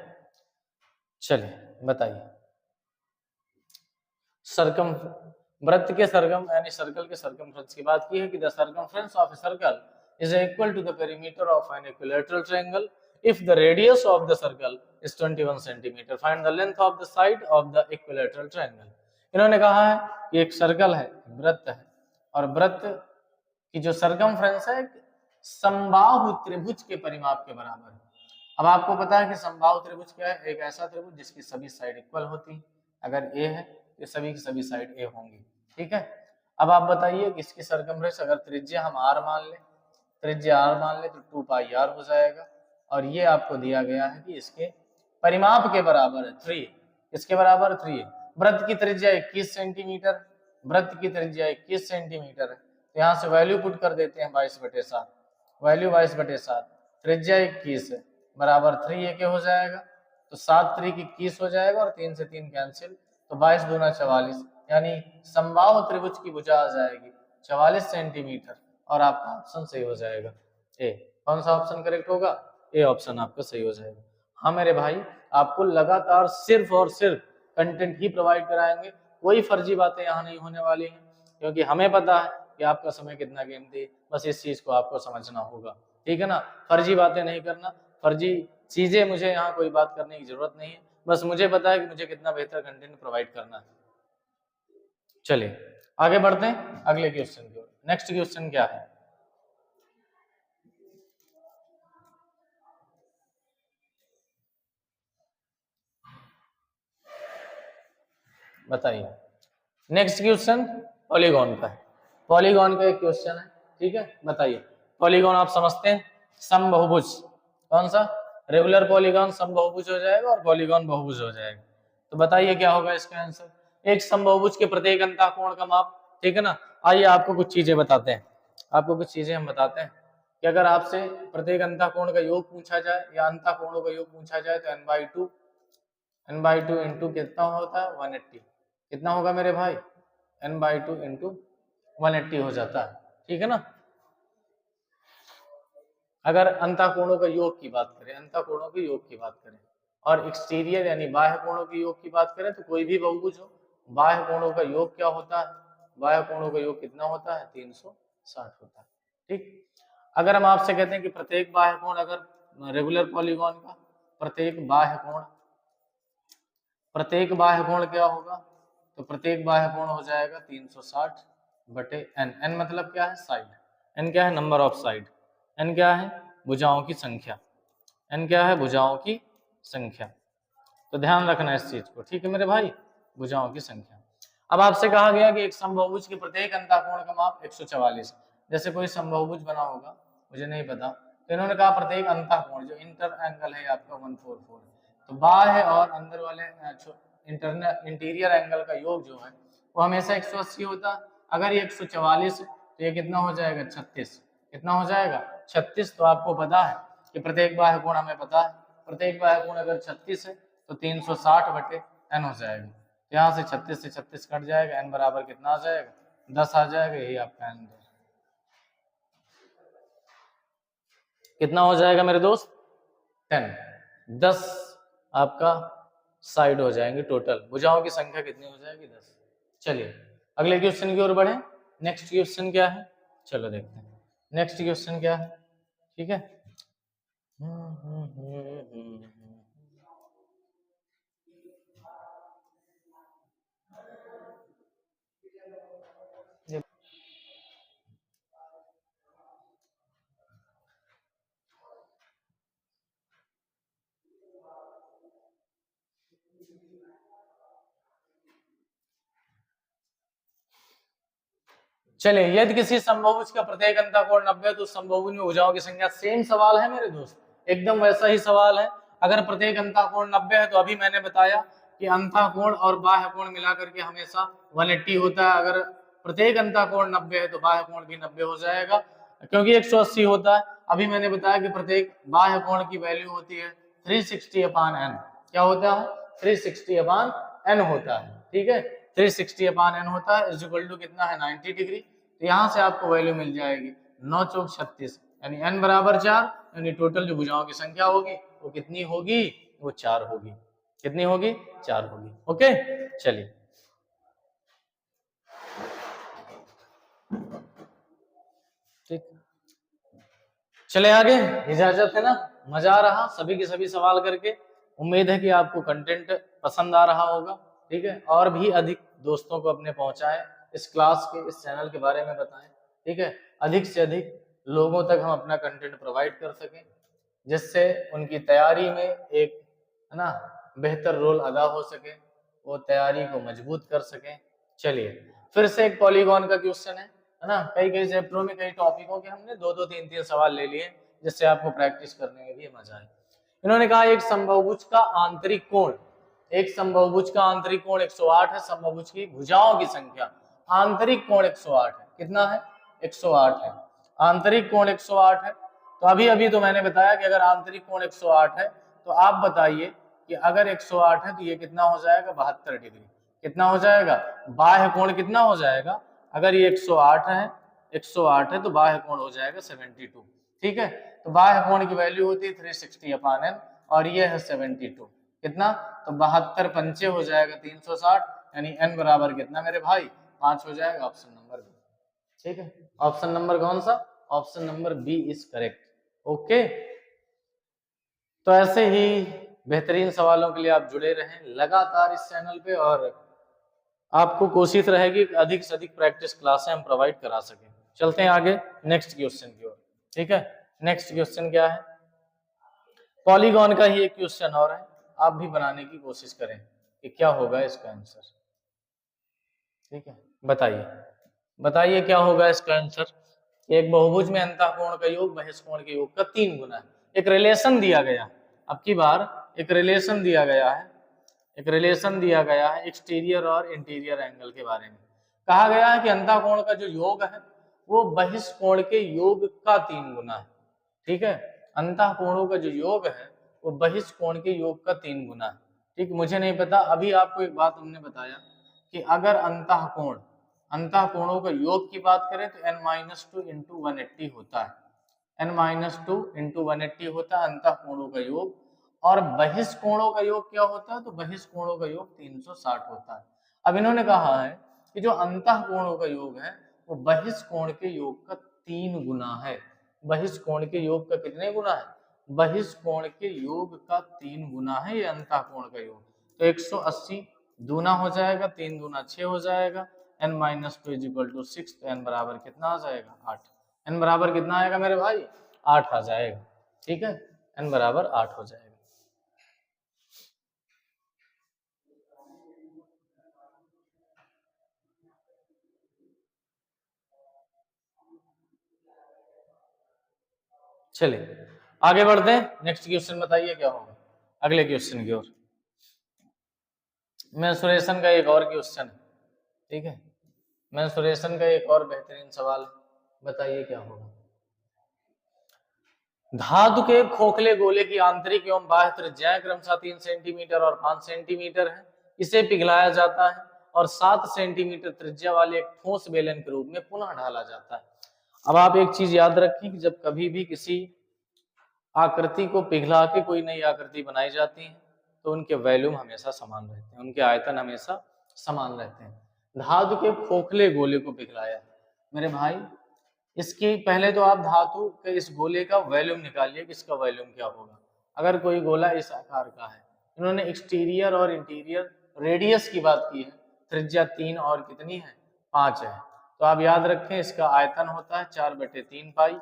चलिए बताइए, सरकम वृत्त के सरकम यानी सर्कल के सरकमफ्रेंस की बात की है कि the circumference of a circle is equal to the perimeter of an equilateral triangle if the radius of the circle is 21 centimeter. Find the length of the side of the equilateral triangle. इन्होंने कहा है कि एक circle है, वृत्त है, और वृत्त की जो सर्कमफ्रेंस है समबाहु त्रिभुज के परिमाप के बराबर है। अब आपको पता है कि समबाहु त्रिभुज क्या है, एक ऐसा त्रिभुज जिसकी सभी साइड इक्वल होती है। अगर ए है तो सभी की सभी साइड ए होंगी, ठीक है। अब आप बताइए कि इसकी सर्कमफ्रेंस अगर त्रिज्या हम r मान ले, त्रिज्या r मान ले तो 2πr हो जाएगा, और ये आपको दिया गया है कि इसके परिमाप के बराबर है 3, इसके बराबर 3 है। वृत्त की त्रिज्या 21 सेंटीमीटर, वृत्त की त्रिज्या 21 सेंटीमीटर है, तो यहाँ से वैल्यू पुट कर देते हैं 22/7, वैल्यू 22/7, त्रिज्या 21 है बराबर 3 के हो जाएगा, तो 7 3 21 हो जाएगा और 3 से 3 कैंसिल, तो 22 दूना 44, यानी समबाहु त्रिभुज की भुजा आ जाएगी 44 सेंटीमीटर, और आपका ऑप्शन सही हो जाएगा ए। कौन सा ऑप्शन करेक्ट होगा, ए ऑप्शन आपका सही हो जाएगा। हाँ मेरे भाई, आपको लगातार सिर्फ और सिर्फ कंटेंट ही प्रोवाइड कराएंगे, कोई फर्जी बातें यहाँ नहीं होने वाली हैं, क्योंकि हमें पता है कि आपका समय कितना कीमती है, बस इस चीज को आपको समझना होगा, ठीक है ना। फर्जी बातें नहीं करना, फर्जी चीजें मुझे यहाँ कोई बात करने की जरूरत नहीं है, बस मुझे पता है कि मुझे कितना बेहतर कंटेंट प्रोवाइड करना है। चलिए आगे बढ़ते हैं अगले क्वेश्चन की ओर। नेक्स्ट क्वेश्चन क्या है, बताइए। नेक्स्ट क्वेश्चन पॉलीगॉन का है, पॉलीगॉन का एक क्वेश्चन है, ठीक है, बताइए। पॉलीगॉन आप समझते हैं, समबहुभुज। कौन सा? रेगुलर पॉलीगॉन समबहुभुज हो जाएगा और पॉलीगॉन बहुभुज हो जाएगा। तो बताइए क्या होगा इसका आंसर। एक समबहुभुज के प्रत्येक अंतःकोण का माप, ठीक है ना। आइए आपको कुछ चीजें बताते हैं, आपको कुछ चीजें हम बताते हैं कि अगर आपसे प्रत्येक अंतःकोण का योग पूछा जाए या अंतःकोणों का योग पूछा जाए तो n/2 इंटू कितना होता है 180। कितना होगा मेरे भाई? n/2 इंटू 180 हो जाता है, ठीक है ना। अगर अंतःकोणों का योग की बात करें, अंतःकोणों के योग की बात करें और एक्सटीरियर यानी बाह्य कोणों के योग की बात करें तो कोई भी बहुभुज हो, बाह्य कोणों का योग क्या होता है? बाह्य कोणों का योग कितना होता है? 360 होता है, ठीक। अगर हम आपसे कहते हैं कि प्रत्येक बाह्य कोण, अगर रेगुलर पॉलीगॉन का प्रत्येक बाह्य कोण क्या होगा? तो प्रत्येक बाह्य कोण हो जाएगा 360 बटे n। n मतलब क्या है? साइड। n क्या है? Number of side. n क्या है? भुजाओं की संख्या। n क्या है? भुजाओं की संख्या। तो ध्यान रखना इस चीज को, ठीक है मेरे भाई, भुजाओं की संख्या। अब आपसे कहा गया कि एक समबाहुभुज के प्रत्येक अंतःकोण का माप 144। जैसे कोई समबाहुभुज बना होगा, मुझे नहीं पता, तो इन्होंने कहा प्रत्येक अंतःकोण जो इंटर एंगल है आपका 144, तो बाह्य और अंदर वाले इंटीरियर एंगल का योग जो है वो हमेशा 180 होता है। अगर ये 144 है तो ये कितना हो जाएगा? 36। कितना हो जाएगा? 36। तो आपको पता है कि प्रत्येक बाह्य कोण, हमें पता है प्रत्येक बाह्य कोण अगर 36 है तो 360 बटे n हो जाएगा। यहाँ से 36 से 36 कट जाएगा, n बराबर कितना आ जाएगा? 10 आ जाएगा। यही आपका n कितना हो जाएगा मेरे दोस्त? 10। 10 आपका साइड हो जाएंगे टोटल। भुजाओं की संख्या कितनी हो जाएगी? 10। चलिए अगले क्वेश्चन की ओर बढ़े। नेक्स्ट क्वेश्चन क्या है? चलो देखते हैं नेक्स्ट क्वेश्चन क्या है, ठीक है। चलिए, यदि किसी समबाहुभुज का प्रत्येक अंतःकोण 90 तो समबाहुभुज में भुजाओं की संख्या। सेम सवाल है मेरे दोस्त, एकदम वैसा ही सवाल है। अगर प्रत्येक अंतःकोण 90 है तो अभी मैंने बताया कि अंतःकोण और बाह्य कोण मिलाकर के हमेशा 180 होता है। अगर प्रत्येक अंतःकोण 90 है तो बाह्य कोण भी 90 हो जाएगा, क्योंकि 180 होता है। अभी मैंने बताया कि प्रत्येक बाह्य कोण की वैल्यू होती है 360/n। क्या होता है? 360/n होता है, ठीक है। 360/n होता है, इज इक्वल टू कितना है? 90 डिग्री। तो यहाँ से आपको वैल्यू मिल जाएगी 9 चौक 36, यानी n बराबर 4, यानी टोटल जो भुजाओं की संख्या होगी वो कितनी होगी? वो 4 होगी। कितनी होगी? 4 होगी। ओके, चलिए ठीक, चले आगे। इजाजत है ना? मजा आ रहा सभी के सभी सवाल करके? उम्मीद है कि आपको कंटेंट पसंद आ रहा होगा, ठीक है। और भी अधिक दोस्तों को अपने पहुंचाएं, इस क्लास के, इस चैनल के बारे में बताएं, ठीक है। अधिक से अधिक लोगों तक हम अपना कंटेंट प्रोवाइड कर सकें, जिससे उनकी तैयारी में एक, है ना, बेहतर रोल अदा हो सके, वो तैयारी को मजबूत कर सकें। चलिए फिर से एक पॉलीगॉन का क्वेश्चन है ना। कई कई चैप्टरों में कई टॉपिकों के हमने 2-2 3-3 सवाल ले लिए, जिससे आपको प्रैक्टिस करने में भी मजा आए। इन्होंने कहा एक समबाहुभुज का आंतरिक कोण, एक समबाहुभुज का आंतरिक कोण 108 है। समबाहुभुज की भुजाओं की संख्या, आंतरिक कोण 108 है। कितना है? 108 है। आंतरिक कोण 108 है। तो अभी अभी तो मैंने बताया कि अगर आंतरिक कोण 108 है तो आप बताइए कि अगर 108 है तो ये कितना हो जाएगा? 72 डिग्री। कितना हो जाएगा? बाह्य कोण कितना हो जाएगा? अगर ये 108 है, 108 है तो बाह्य कोण हो जाएगा 72, ठीक है। तो बाह्य कोण की वैल्यू होती है 360/n और ये है 72। कितना? तो 72 पंचे हो जाएगा 360, यानी n बराबर कितना मेरे भाई? 5 हो जाएगा। ऑप्शन नंबर बी, ठीक है। ऑप्शन नंबर कौन सा? Option number B is correct. Okay, तो ऐसे ही बेहतरीन सवालों के लिए आप जुड़े रहें लगातार इस चैनल पे, और आपको कोशिश रहेगी कि अधिक से अधिक प्रैक्टिस क्लासें हम प्रोवाइड करा सकें। चलते हैं आगे नेक्स्ट क्वेश्चन की ओर, ठीक है। नेक्स्ट क्वेश्चन क्या है? पॉलीगॉन का ही एक क्वेश्चन और है, आप भी बनाने की कोशिश करें कि क्या होगा इसका आंसर, ठीक है। बताइए। बताइए क्या होगा इसका आंसर। एक बहुभुज में अंतःकोण का योग बहिष्कोण के योग का 3 गुना है। एक रिलेशन दिया गया, अब की बार एक रिलेशन दिया गया है, एक रिलेशन दिया गया है एक्सटीरियर और इंटीरियर एंगल के बारे में। कहा गया है कि अंतःकोण का जो योग है वो बहिष्कोण के योग का 3 गुना है। ठीक है, अंतःकोणों का जो योग है वो बहिष्कोण के योग का 3 गुना है। ठीक, मुझे नहीं पता, अभी आपको एक बात हमने बताया कि अगर अंतःकोणों का योग की बात करें तो n-2 इंटू 180 होता है, n-2 इंटू 180 होता है अंतःकोणों का योग। और बहिष्कोणों का योग क्या होता है, तो बहिष्कोणों का योग 360 होता है। अब इन्होंने कहा है कि जो अंतःकोणों का योग है वो बहिष्कोण के योग का 3 गुना है। बहिष्कोण के योग का कितने गुना है, बहिष्कोण के योग का 3 गुना है ये अंतःकोण का योग। तो 180 दूना हो जाएगा, 3 दूना 6 हो जाएगा, n-2 इजिकल टू 6, तो n बराबर कितना आ जाएगा 8। n बराबर कितना आएगा मेरे भाई, 8 आ जाएगा। ठीक है, n बराबर 8 हो जाएगा। चलिए आगे बढ़ते हैं, नेक्स्ट क्वेश्चन बताइए क्या होगा अगले क्वेश्चन की ओर। मेंसुरेशन का एक और क्वेश्चन है। ठीक है, मेंसुरेशन का एक और बेहतरीन सवाल, बताइए क्या होगा। धातु के खोखले गोले की आंतरिक एवं बाह्य त्रिज्याएं क्रमशः 3 सेंटीमीटर और 5 सेंटीमीटर है। इसे पिघलाया जाता है और 7 सेंटीमीटर त्रिज्या वाले एक ठोस बेलन के रूप में पुनः ढाला जाता है। अब आप एक चीज याद रखें कि जब कभी भी किसी आकृति को पिघला के कोई नई आकृति बनाई जाती है तो उनके वॉल्यूम हमेशा समान रहते हैं, उनके आयतन हमेशा समान रहते हैं। धातु के खोखले गोले को पिघलाया मेरे भाई, इसकी पहले तो आप धातु के इस गोले का वॉल्यूम निकालिए कि इसका वॉल्यूम क्या होगा। अगर कोई गोला इस आकार का है, इन्होंने एक्सटीरियर और इंटीरियर रेडियस की बात की है, त्रिज्या 3 और कितनी है 5 है, तो आप याद रखें इसका आयतन होता है 4/3 पाई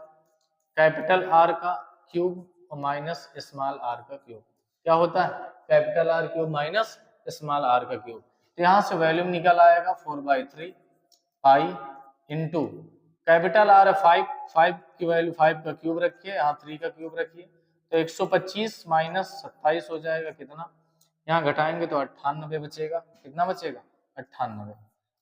कैपिटल आर का क्यूब और माइनस स्मॉल आर का क्यूब। क्या होता है, capital R cube minus small r का क्यूब। तो यहाँ से वॉल्यूम निकल आएगा 4/3 पाई इंटू कैपिटल आर है 5, 5 की वैल्यू 5 का क्यूब रखिए, यहाँ 3 का क्यूब रखिए, तो 125 माइनस 27 हो जाएगा कितना, यहाँ घटाएंगे तो 98 बचेगा। कितना बचेगा, 98।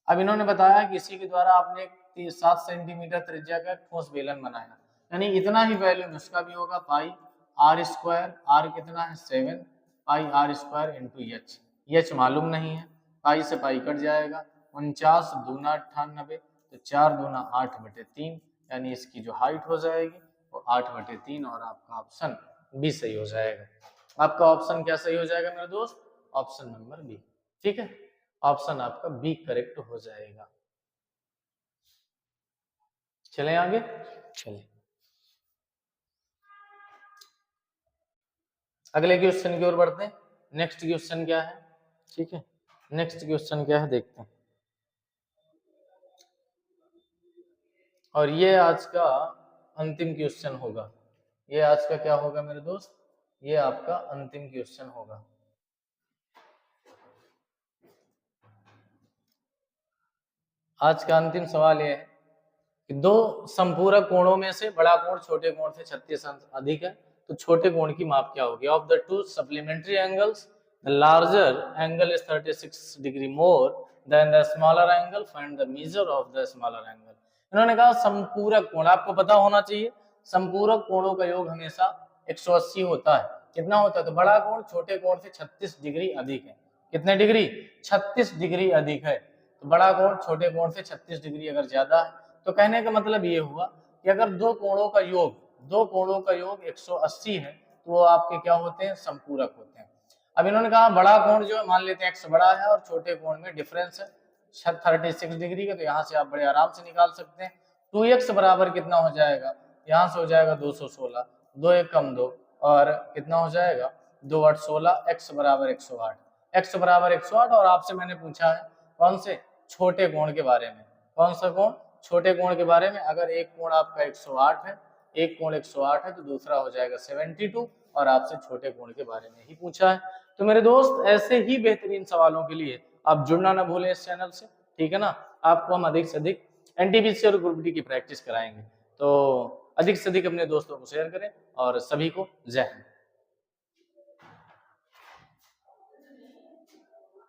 अब इन्होंने बताया कि इसी के द्वारा आपने 7 सेंटीमीटर त्रिज्या का ठोस बेलन बनाया, यानी इतना ही वैल्यूम उसका भी होगा, पाई आर स्क्वायर, आर कितना है 7, pi r square into h. H मालूम नहीं है, पाई से पाई कट जाएगा, 49 दूना 98, तो 4 दूना 8/3, यानी इसकी जो हाइट हो जाएगी वो 8/3, और आपका ऑप्शन बी सही हो जाएगा। आपका ऑप्शन क्या सही हो जाएगा मेरे दोस्त, ऑप्शन नंबर बी। ठीक है, ऑप्शन आपका बी करेक्ट हो जाएगा। चलें आगे, चलिए अगले क्वेश्चन की ओर बढ़ते हैं। नेक्स्ट क्वेश्चन क्या है, ठीक है, नेक्स्ट क्वेश्चन क्या है देखते हैं। और ये आज का अंतिम क्वेश्चन होगा, ये आज का क्या होगा मेरे दोस्त, ये आपका अंतिम क्वेश्चन होगा। आज का अंतिम सवाल ये है कि दो संपूरक कोणों में से बड़ा कोण छोटे कोण से 36 अंश अधिक है, तो छोटे कोण की माप क्या होगी। Of the two supplementary angles the larger angle is 36 degree more than the smaller angle, find the measure of the smaller angle. इन्होंने कहा संपूरक कोण, आपको पता होना चाहिए संपूरक कोणों का योग हमेशा 180 होता है। कितना होता है, तो बड़ा कोण छोटे कोण से 36 डिग्री अधिक है। कितने डिग्री, 36 डिग्री अधिक है। तो बड़ा कोण छोटे कोण से 36 डिग्री अगर ज्यादा है, तो कहने का मतलब ये हुआ कि अगर दो कोणों का योग 180 है तो वो आपके क्या होते हैं, संपूरक होते हैं। अब इन्होंने कहा बड़ा कोण जो है मान लेते हैं x बड़ा है और छोटे कोण में डिफरेंस है 36 डिग्री का, तो यहाँ से आप बड़े आराम से निकाल सकते हैं। 2x बराबर कितना हो जाएगा, यहाँ से हो जाएगा 216, 2 1 कम 2, और कितना हो जाएगा 2 8 16, x बराबर 108, x बराबर 108। और आपसे मैंने पूछा है कौन से, छोटे कोण के बारे में। कौन सा कोण, छोटे कोण के बारे में। अगर एक कोण आपका 108 है, एक कोण 108 है, तो दूसरा हो जाएगा 72, और आपसे छोटे कोण के बारे में ही पूछा है। तो मेरे दोस्त ऐसे ही बेहतरीन सवालों के लिए आप जुड़ना ना भूलें इस चैनल से, ठीक है ना। आपको हम अधिक से अधिक एनटीपीसी और ग्रुप डी की प्रैक्टिस कराएंगे। तो अधिक से अधिक अपने दोस्तों को शेयर करें और सभी को जय हिंद।